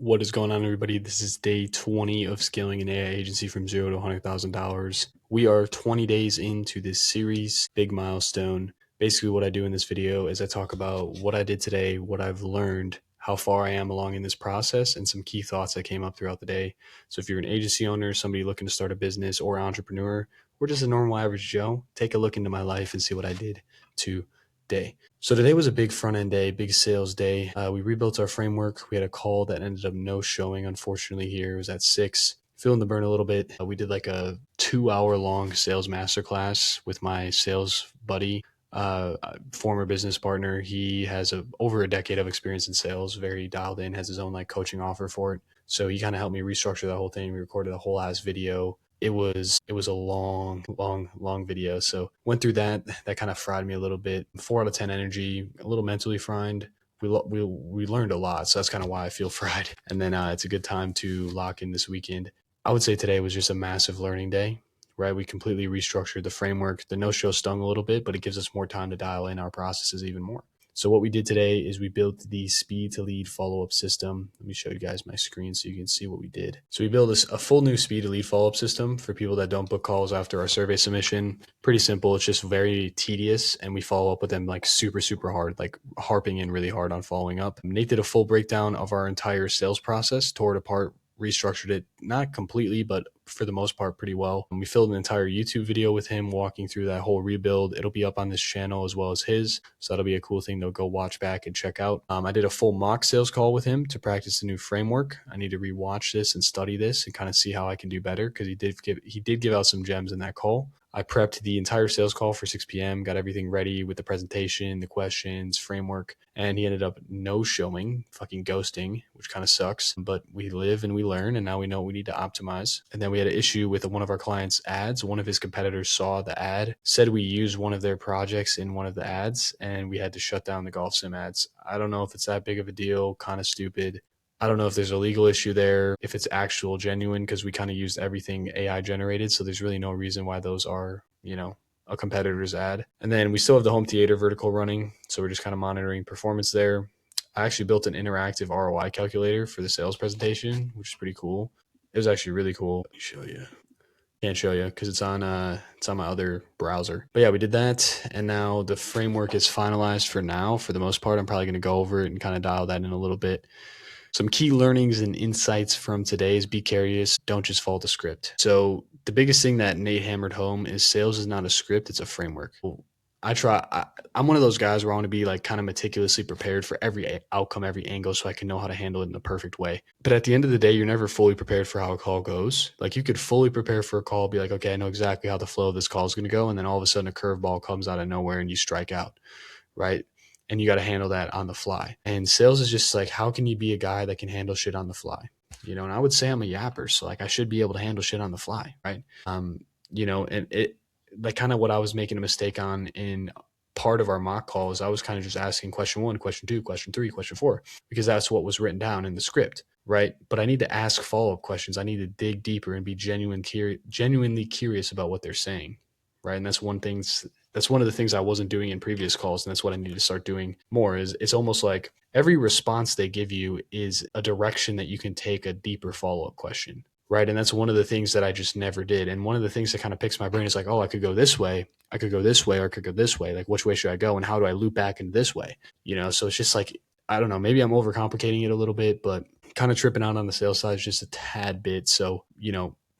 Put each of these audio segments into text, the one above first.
What is going on, everybody? This is day 20 of scaling an AI agency from $0 to $100,000. We are 20 days into this series, big milestone. Basically, what I do in this video is I talk about what I did today, what I've learned, how far I am along in this process, and some key thoughts that came up throughout the day. So if you're an agency owner, somebody looking to start a business, or entrepreneur, or just a normal average Joe, take a look into my life and see what I did today. So today was a big front end day, big sales day. We rebuilt our framework. We had a call that ended up no showing, unfortunately. Here it was at 6, feeling the burn a little bit. We did like a 2-hour long sales masterclass with my sales buddy, former business partner. He has over a decade of experience in sales, very dialed in, has his own like coaching offer for it. So he kind of helped me restructure the whole thing. We recorded a whole ass video. It was a long video. So went through that. That kind of fried me a little bit. 4 out of 10 energy, a little mentally fried. We learned a lot, so that's kind of why I feel fried. And then it's a good time to lock in this weekend. I would say today was just a massive learning day, right? We completely restructured the framework. The no-show stung a little bit, but it gives us more time to dial in our processes even more. So what we did today is we built the speed to lead follow-up system. Let me show you guys my screen so you can see what we did. So we built a full new speed to lead follow-up system for people that don't book calls after our survey submission. Pretty simple. It's just very tedious, and we follow up with them like super hard, like harping in really hard on following up. Nate did a full breakdown of our entire sales process, tore it apart, restructured it, not completely, but for the most part pretty well. And we filmed an entire YouTube video with him walking through that whole rebuild. It'll be up on this channel as well as his, so that'll be a cool thing to go watch back and check out. I did a full mock sales call with him to practice the new framework. I need to rewatch this and study this and kind of see how I can do better, because he did give out some gems in that call. I prepped the entire sales call for 6 p.m., got everything ready with the presentation, the questions, framework, and he ended up no showing, fucking ghosting, which kind of sucks. But we live and we learn, and now we know what we need to optimize. And then we had an issue with one of our clients' ads. One of his competitors saw the ad, said we used one of their projects in one of the ads, and we had to shut down the golf sim ads. I don't know if it's that big of a deal, kind of stupid. I don't know if there's a legal issue there, if it's actual genuine, because we kind of used everything AI generated. So there's really no reason why those are, a competitor's ad. And then we still have the home theater vertical running. So we're just kind of monitoring performance there. I actually built an interactive ROI calculator for the sales presentation, which is pretty cool. It was actually really cool. Let me show you. Can't show you because it's on my other browser. But yeah, we did that, and now the framework is finalized for now. For the most part, I'm probably going to go over it and kind of dial that in a little bit. Some key learnings and insights from today is be curious. Don't just follow the script. So the biggest thing that Nate hammered home is sales is not a script, it's a framework. I'm one of those guys where I want to be like kind of meticulously prepared for every outcome, every angle, so I can know how to handle it in the perfect way. But at the end of the day, you're never fully prepared for how a call goes. Like you could fully prepare for a call, be like, okay, I know exactly how the flow of this call is going to go. And then all of a sudden a curveball comes out of nowhere and you strike out, right? And you got to handle that on the fly. And sales is just like, how can you be a guy that can handle shit on the fly? And I would say I'm a yapper, so like I should be able to handle shit on the fly, right? And it like kind of what I was making a mistake on in part of our mock calls. I was kind of just asking question 1, question 2, question 3, question 4, because that's what was written down in the script, right? But I need to ask follow-up questions. I need to dig deeper and be genuinely curious about what they're saying, right? And that's one of the things I wasn't doing in previous calls, and that's what I need to start doing more. Is it's almost like every response they give you is a direction that you can take a deeper follow-up question, right? And that's one of the things that I just never did. And one of the things that kind of picks my brain is like, oh, I could go this way, I could go this way, or I could go this way. Like, which way should I go, and how do I loop back into this way? So it's just like, I don't know, maybe I'm overcomplicating it a little bit, but kind of tripping out on the sales side is just a tad bit. So,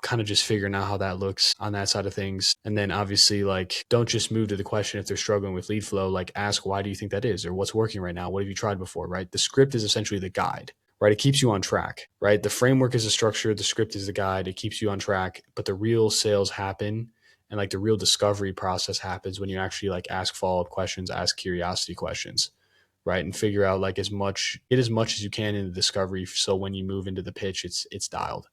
kind of just figuring out how that looks on that side of things. And then obviously, like, don't just move to the question if they're struggling with lead flow. Like, ask, why do you think that is? Or what's working right now? What have you tried before, right? The script is essentially the guide, right? It keeps you on track, right? The framework is the structure. The script is the guide. It keeps you on track. But the real sales happen, and like the real discovery process happens when you actually like ask follow-up questions, ask curiosity questions, right? And figure out like as much as you can in the discovery. So when you move into the pitch, it's dialed,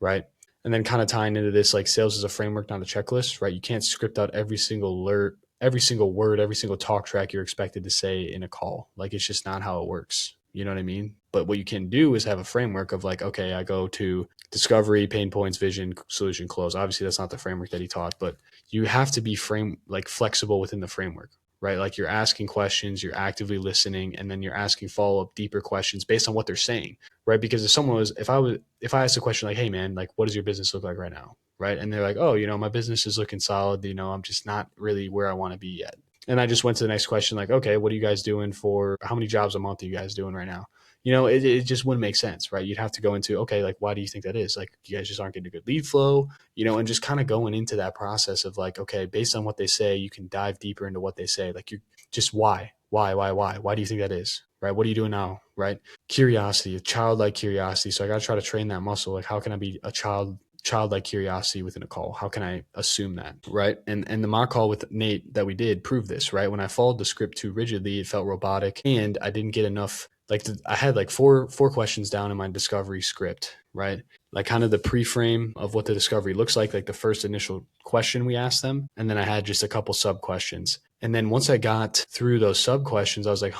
right? And then kind of tying into this, like sales is a framework, not a checklist, right? You can't script out every single word, every single talk track you're expected to say in a call. Like it's just not how it works. You know what I mean? But what you can do is have a framework of like, okay, I go to discovery, pain points, vision, solution, close. Obviously, that's not the framework that he taught, but you have to be flexible within the framework, right? Like you're asking questions, you're actively listening, and then you're asking follow-up deeper questions based on what they're saying, right? Because if I asked a question like, hey man, like what does your business look like right now? Right. And they're like, oh, my business is looking solid. I'm just not really where I want to be yet. And I just went to the next question, like, okay, what are you guys doing for how many jobs a month are you guys doing right now? It just wouldn't make sense, right? You'd have to go into, okay, like, why do you think that is? Like, you guys just aren't getting a good lead flow, and just kind of going into that process of like, okay, based on what they say, you can dive deeper into what they say. Like, you just why do you think that is? Right? What are you doing now? Right? Curiosity, a childlike curiosity. So I got to try to train that muscle. Like, how can I be a childlike curiosity within a call? How can I assume that? Right. And the mock call with Nate that we did proved this, right? When I followed the script too rigidly, it felt robotic and I didn't get enough. I had like four questions down in my discovery script, right? Like kind of the pre-frame of what the discovery looks like the first initial question we asked them. And then I had just a couple sub questions. And then once I got through those sub questions, I was like,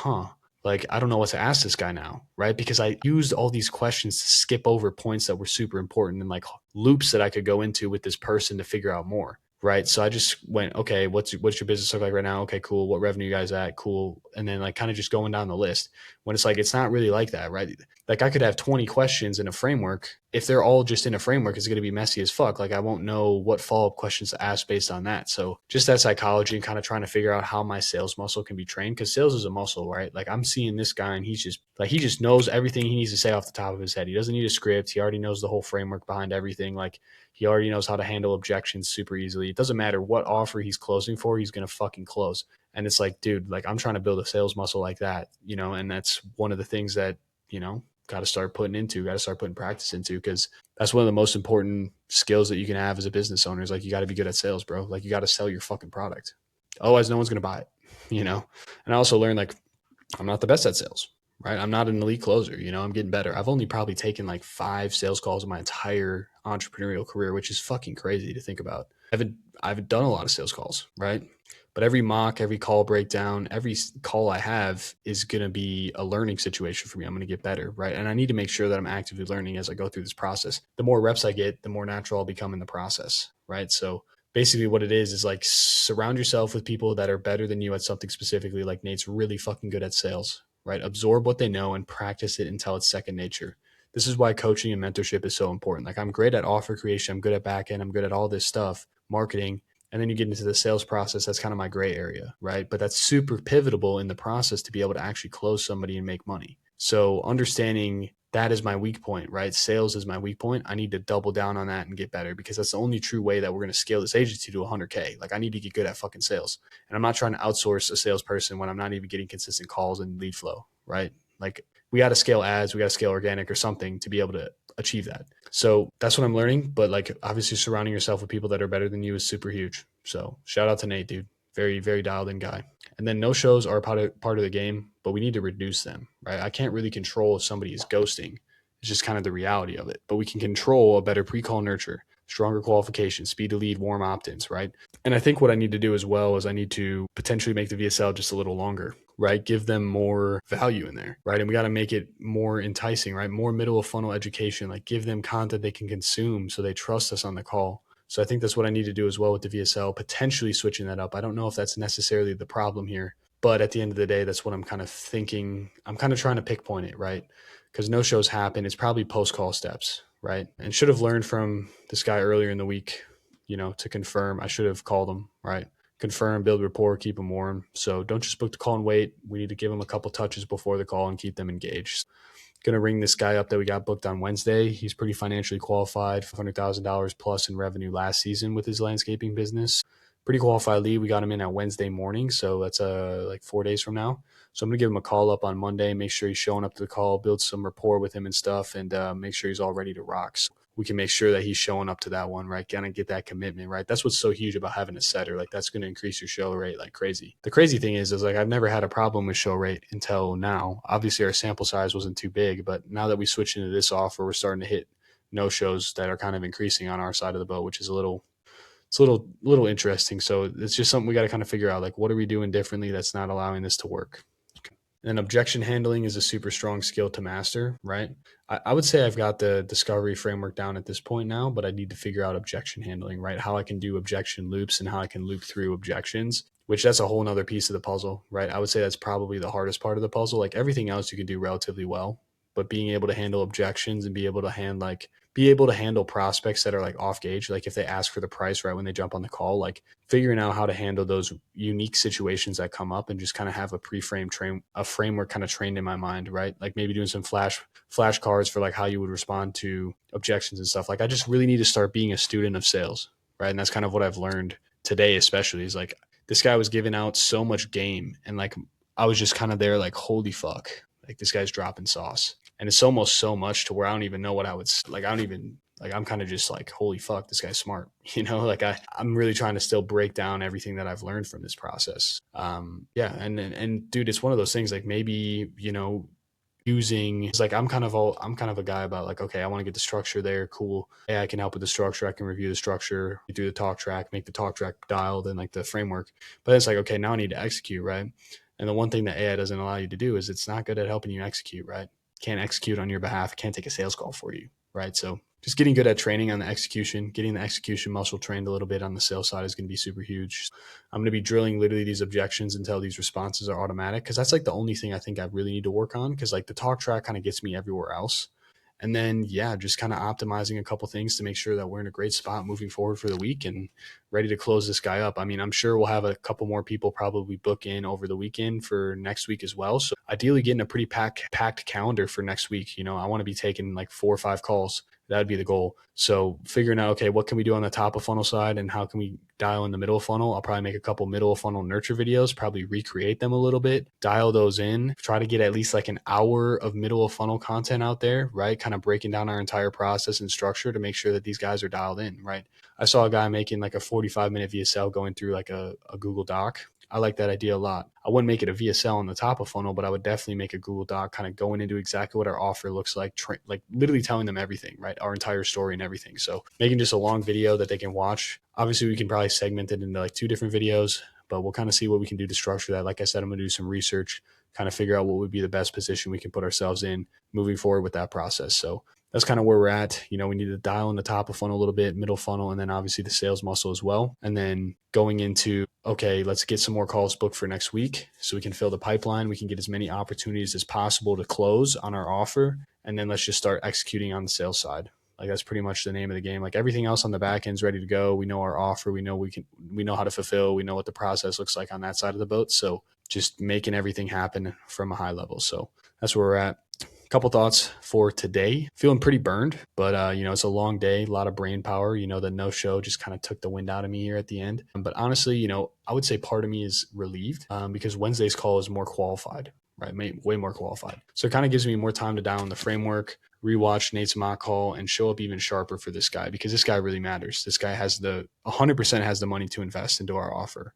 like, I don't know what to ask this guy now, right? Because I used all these questions to skip over points that were super important and like loops that I could go into with this person to figure out more, right? So I just went, okay, what's your business look like right now? Okay, cool. What revenue you guys at? Cool. And then like kind of just going down the list when it's like, it's not really like that, right? Like I could have 20 questions in a framework. If they're all just in a framework, it's going to be messy as fuck. Like I won't know what follow-up questions to ask based on that. So just that psychology and kind of trying to figure out how my sales muscle can be trained, because sales is a muscle, right? Like I'm seeing this guy and he just knows everything he needs to say off the top of his head. He doesn't need a script. He already knows the whole framework behind everything. Like he already knows how to handle objections super easily. It doesn't matter what offer he's closing for, he's going to fucking close. And it's like, dude, like I'm trying to build a sales muscle like that, and that's one of the things that, got to start putting practice into, because that's one of the most important skills that you can have as a business owner is like, you got to be good at sales, bro. Like you got to sell your fucking product. Otherwise no one's going to buy it, And I also learned like, I'm not the best at sales, right? I'm not an elite closer. I'm getting better. I've only probably taken like 5 sales calls in my entire entrepreneurial career, which is fucking crazy to think about. I've done a lot of sales calls, right? But every mock, every call breakdown, every call I have is going to be a learning situation for me. I'm going to get better, right? And I need to make sure that I'm actively learning as I go through this process. The more reps I get, the more natural I'll become in the process, right? So basically what it is like surround yourself with people that are better than you at something specifically. Like Nate's really fucking good at sales, right? Absorb what they know and practice it until it's second nature. This is why coaching and mentorship is so important. Like I'm great at offer creation. I'm good at back end. I'm good at all this stuff, marketing. And then you get into the sales process. That's kind of my gray area, right? But that's super pivotal in the process to be able to actually close somebody and make money. So understanding that is my weak point, right? Sales is my weak point. I need to double down on that and get better, because that's the only true way that we're going to scale this agency to 100K. Like I need to get good at fucking sales. And I'm not trying to outsource a salesperson when I'm not even getting consistent calls and lead flow, right? Like we got to scale ads, we got to scale organic or something to be able to achieve that. So that's what I'm learning. But like obviously surrounding yourself with people that are better than you is super huge. So shout out to Nate, dude. Very, very dialed in guy. And then no shows are part of the game, but we need to reduce them, right? I can't really control if somebody is ghosting. It's just kind of the reality of it. But we can control a better pre-call nurture, stronger qualification, speed to lead, warm opt-ins, right? And I think what I need to do as well is I need to potentially make the VSL just a little longer, right? Give them more value in there, right? And we got to make it more enticing, right? More middle of funnel education, like give them content they can consume so they trust us on the call. So I think that's what I need to do as well with the VSL, potentially switching that up. I don't know if that's necessarily the problem here, but at the end of the day, that's what I'm kind of thinking. I'm kind of trying to pinpoint it, right? Because no shows happen. It's probably post-call steps, right? And should have learned from this guy earlier in the week, to confirm. I should have called him, right? Confirm, build rapport, keep them warm. So don't just book the call and wait. We need to give them a couple touches before the call and keep them engaged. Going to ring this guy up that we got booked on Wednesday. He's pretty financially qualified, $500,000 plus in revenue last season with his landscaping business. Pretty qualified lead. We got him in at Wednesday morning. So that's like 4 days from now. So I'm going to give him a call up on Monday, make sure he's showing up to the call, build some rapport with him and stuff, and make sure he's all ready to rock. So we can make sure that he's showing up to that one, right? Kind of get that commitment, right? That's what's so huge about having a setter. Like that's going to increase your show rate like crazy. The crazy thing is like I've never had a problem with show rate until now. Obviously our sample size wasn't too big, but now that we switch into this offer, we're starting to hit no shows that are kind of increasing on our side of the boat, which is a little interesting. So it's just something we got to kind of figure out, like what are we doing differently that's not allowing this to work? And then objection handling is a super strong skill to master, right? I would say I've got the discovery framework down at this point now, but I need to figure out objection handling, right? How I can do objection loops and how I can loop through objections, which that's a whole nother piece of the puzzle, right? I would say that's probably the hardest part of the puzzle. Like everything else you can do relatively well, but being able to handle objections and be able to handle prospects that are like off gauge, like if they ask for the price right when they jump on the call, like figuring out how to handle those unique situations that come up and just kind of have a framework kind of trained in my mind, right? Like maybe doing some flashcards for like how you would respond to objections and stuff. Like I just really need to start being a student of sales, right? And that's kind of what I've learned today, especially is like this guy was giving out so much game and like I was just kind of there like, holy fuck, like this guy's dropping sauce. And it's almost so much to where I don't even know what I would like. I don't even like, I'm kind of just like, holy fuck, this guy's smart. Like I'm really trying to still break down everything that I've learned from this process. Yeah. And dude, it's one of those things like maybe, using it's like I'm kind of a guy about like, okay, I want to get the structure there. Cool. Hey, I can help with the structure. I can review the structure, do the talk track, make the talk track dialed and like the framework. But it's like, okay, now I need to execute, right? And the one thing that AI doesn't allow you to do is it's not good at helping you execute, right? Can't execute on your behalf, can't take a sales call for you, right? So just getting good at training on the execution, getting the execution muscle trained a little bit on the sales side is going to be super huge. I'm going to be drilling literally these objections until these responses are automatic, because that's like the only thing I think I really need to work on, because like the talk track kind of gets me everywhere else. And then, yeah, just kind of optimizing a couple things to make sure that we're in a great spot moving forward for the week and ready to close this guy up. I mean, I'm sure we'll have a couple more people probably book in over the weekend for next week as well. So ideally getting a pretty packed calendar for next week. I want to be taking like 4 or 5 calls. That would be the goal. So figuring out, okay, what can we do on the top of funnel side and how can we dial in the middle of funnel? I'll probably make a couple middle of funnel nurture videos, probably recreate them a little bit, dial those in, try to get at least like an hour of middle of funnel content out there, right? Kind of breaking down our entire process and structure to make sure that these guys are dialed in, right? I saw a guy making like a 45-minute VSL going through like a Google Doc. I like that idea a lot. I wouldn't make it a VSL on the top of funnel, but I would definitely make a Google Doc kind of going into exactly what our offer looks like, like literally telling them everything, right? Our entire story and everything. So making just a long video that they can watch. Obviously, we can probably segment it into like 2 different videos, but we'll kind of see what we can do to structure that. Like I said, I'm going to do some research, kind of figure out what would be the best position we can put ourselves in moving forward with that process. So that's kind of where we're at. We need to dial in the top of funnel a little bit, middle funnel, and then obviously the sales muscle as well. And then going into, okay, let's get some more calls booked for next week so we can fill the pipeline. We can get as many opportunities as possible to close on our offer. And then let's just start executing on the sales side. Like that's pretty much the name of the game. Like everything else on the back end's ready to go. We know our offer. We know how to fulfill. We know what the process looks like on that side of the boat. So just making everything happen from a high level. So that's where we're at. Couple thoughts for today. Feeling pretty burned, but it's a long day, a lot of brain power. The no show just kind of took the wind out of me here at the end. But honestly, I would say part of me is relieved because Wednesday's call is more qualified, right? Way more qualified. So it kind of gives me more time to dial in the framework, rewatch Nate's mock call, and show up even sharper for this guy, because this guy really matters. This guy has 100% has the money to invest into our offer.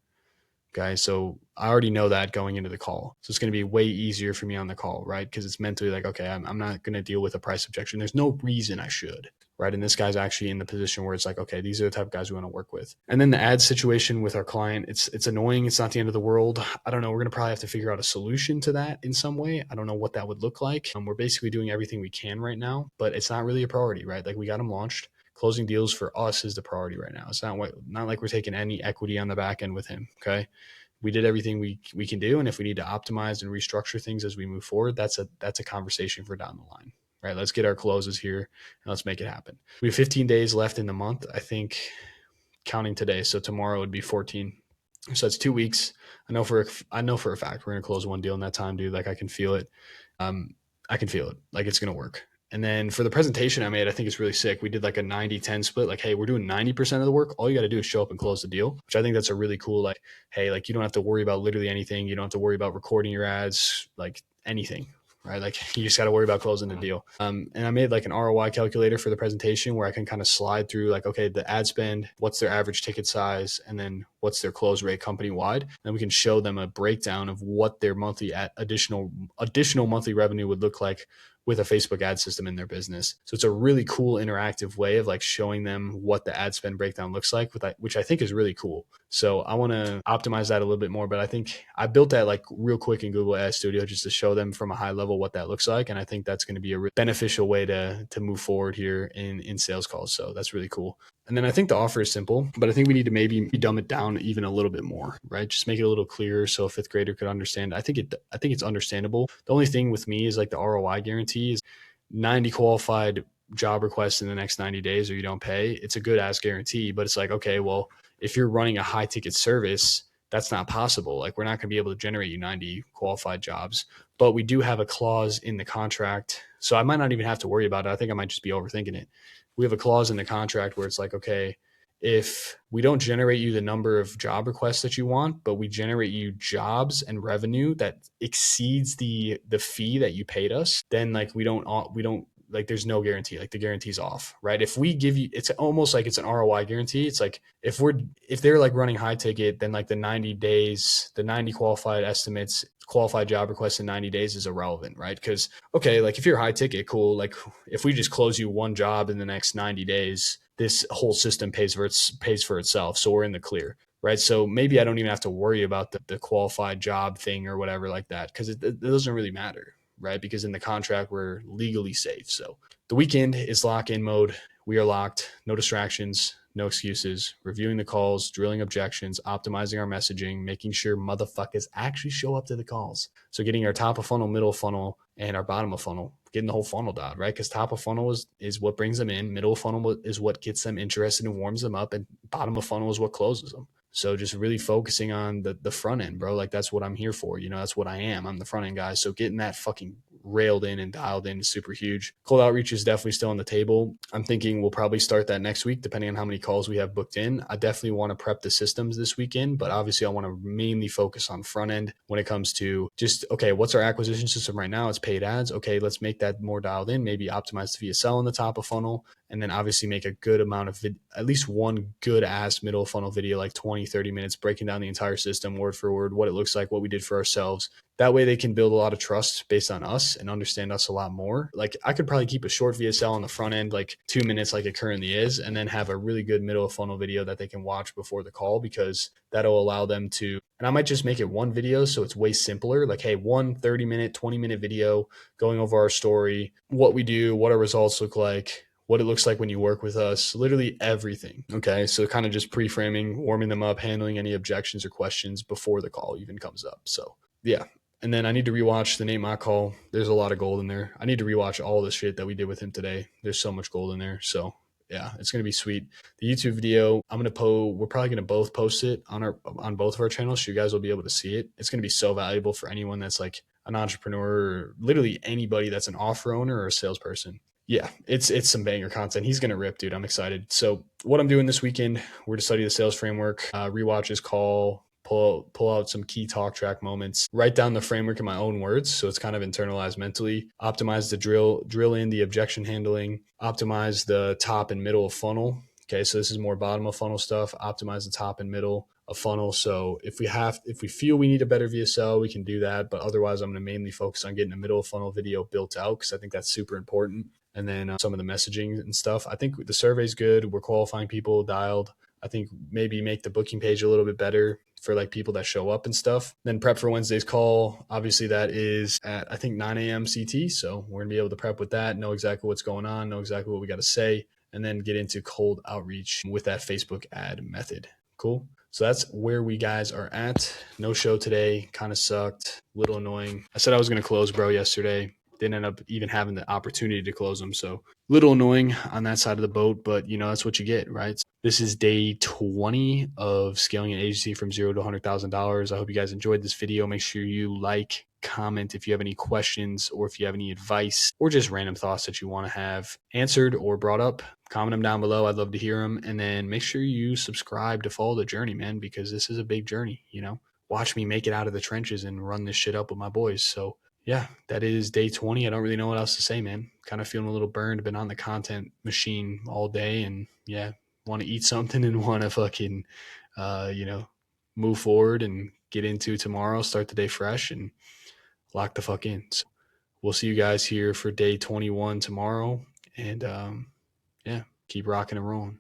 Okay. So I already know that going into the call. So it's going to be way easier for me on the call, right? Because it's mentally like, okay, I'm not going to deal with a price objection. There's no reason I should, right? And this guy's actually in the position where it's like, okay, these are the type of guys we want to work with. And then the ad situation with our client, it's annoying. It's not the end of the world. I don't know. We're going to probably have to figure out a solution to that in some way. I don't know what that would look like. We're basically doing everything we can right now, but it's not really a priority, right? Like we got them launched. Closing deals for us is the priority right now. It's not like we're taking any equity on the back end with him. Okay. We did everything we can do. And if we need to optimize and restructure things as we move forward, that's a conversation for down the line, right? Let's get our closes here and let's make it happen. We have 15 days left in the month, I think, counting today. So tomorrow would be 14. So that's 2 weeks. I know for a fact we're going to close one deal in that time, dude. Like I can feel it. I can feel it. Like it's going to work. And then for the presentation I made, I think it's really sick. We did like a 90-10 split. Like, hey, we're doing 90% of the work. All you got to do is show up and close the deal, which I think that's a really cool, like, hey, like you don't have to worry about literally anything. You don't have to worry about recording your ads, like anything, right? Like you just got to worry about closing the deal. And I made like an ROI calculator for the presentation where I can kind of slide through like, okay, the ad spend, what's their average ticket size, and then what's their close rate company wide. And we can show them a breakdown of what their monthly additional monthly revenue would look like with a Facebook ad system in their business. So it's a really cool interactive way of like showing them what the ad spend breakdown looks like, which I think is really cool. So I want to optimize that a little bit more, but I think I built that like real quick in Google Ads Studio just to show them from a high level what that looks like. And I think that's going to be a really beneficial way to move forward here in sales calls. So that's really cool. And then I think the offer is simple, but I think we need to maybe dumb it down even a little bit more, right? Just make it a little clearer so a fifth grader could understand. I think it's understandable. The only thing with me is like the ROI guarantee is 90 qualified job requests in the next 90 days or you don't pay. It's a good ass guarantee, but it's like, okay, well, if you're running a high ticket service, that's not possible. Like we're not going to be able to generate you 90 qualified jobs, but we do have a clause in the contract. So I might not even have to worry about it. I think I might just be overthinking it. We have a clause in the contract where it's like, okay, if we don't generate you the number of job requests that you want, but we generate you jobs and revenue that exceeds the fee that you paid us, then like we don't like there's no guarantee, like the guarantee's off, right? If we give you, it's almost like it's an ROI guarantee. It's like if they're like running high ticket, then like the 90 days, the 90 qualified estimates, qualified job requests in 90 days is irrelevant, right? Because okay, like if you're high ticket, cool. Like if we just close you one job in the next 90 days, this whole system pays for itself. So we're in the clear, right? So maybe I don't even have to worry about the qualified job thing or whatever like that, because it doesn't really matter, right? Because in the contract, we're legally safe. So the weekend is lock-in mode. We are locked, no distractions, no excuses, reviewing the calls, drilling objections, optimizing our messaging, making sure motherfuckers actually show up to the calls. So getting our top of funnel, middle funnel, and our bottom of funnel, getting the whole funnel dialed, right? Because top of funnel is what brings them in, middle funnel is what gets them interested and warms them up, and bottom of funnel is what closes them. So just really focusing on the front end, bro. Like that's what I'm here for. That's what I am. I'm the front end guy. So getting that fucking railed in and dialed in is super huge. Cold outreach is definitely still on the table. I'm thinking we'll probably start that next week, depending on how many calls we have booked in. I definitely want to prep the systems this weekend, but obviously I want to mainly focus on front end when it comes to just, okay, what's our acquisition system right now? It's paid ads. Okay, let's make that more dialed in, maybe optimize the VSL in the top of funnel, and then obviously make a good amount of at least one good ass middle funnel video, like 20, 30 minutes, breaking down the entire system word for word, what it looks like, what we did for ourselves. That way they can build a lot of trust based on us and understand us a lot more. Like I could probably keep a short VSL on the front end, like 2 minutes like it currently is, and then have a really good middle of funnel video that they can watch before the call, because that'll allow them to, and I might just make it one video so it's way simpler. Like, hey, one 30-minute, 20-minute video going over our story, what we do, what our results look like, what it looks like when you work with us, literally everything. Okay. So kind of just pre-framing, warming them up, handling any objections or questions before the call even comes up. So yeah. And then I need to rewatch the Nate Mock call. There's a lot of gold in there. I need to rewatch all the shit that we did with him today. There's so much gold in there. So yeah, it's going to be sweet. The YouTube video, we're probably going to both post it on both of our channels. So you guys will be able to see it. It's going to be so valuable for anyone that's like an entrepreneur, or literally anybody that's an offer owner or a salesperson. Yeah, it's some banger content. He's going to rip, dude. I'm excited. So what I'm doing this weekend, we're to study the sales framework, rewatch his call, pull out some key talk track moments, write down the framework in my own words, so it's kind of internalized mentally, optimize the drill in the objection handling, optimize the top and middle of funnel. Okay, so this is more bottom of funnel stuff. Optimize the top and middle of funnel. So if we feel we need a better VSL, we can do that. But otherwise, I'm going to mainly focus on getting a middle of funnel video built out, because I think that's super important. And then some of the messaging and stuff. I think the survey's good. We're qualifying people dialed. I think maybe make the booking page a little bit better for like people that show up and stuff. Then prep for Wednesday's call. Obviously that is at, I think, 9 a.m. CT. So we're gonna be able to prep with that, know exactly what's going on, know exactly what we got to say, and then get into cold outreach with that Facebook ad method. Cool. So that's where we guys are at. No show today. Kind of sucked. Little annoying. I said I was going to close bro yesterday. Didn't end up even having the opportunity to close them. So little annoying on that side of the boat, but that's what you get, right? This is day 20 of scaling an agency from $0 to $100,000. I hope you guys enjoyed this video. Make sure you like, comment if you have any questions, or if you have any advice or just random thoughts that you want to have answered or brought up. Comment them down below. I'd love to hear them. And then make sure you subscribe to follow the journey, man, because this is a big journey. Watch me make it out of the trenches and run this shit up with my boys. So yeah, that is day 20. I don't really know what else to say, man. Kind of feeling a little burned. Been on the content machine all day, and yeah, want to eat something and want to fucking, move forward and get into tomorrow, start the day fresh and lock the fuck in. So we'll see you guys here for day 21 tomorrow. And yeah, keep rocking and rolling.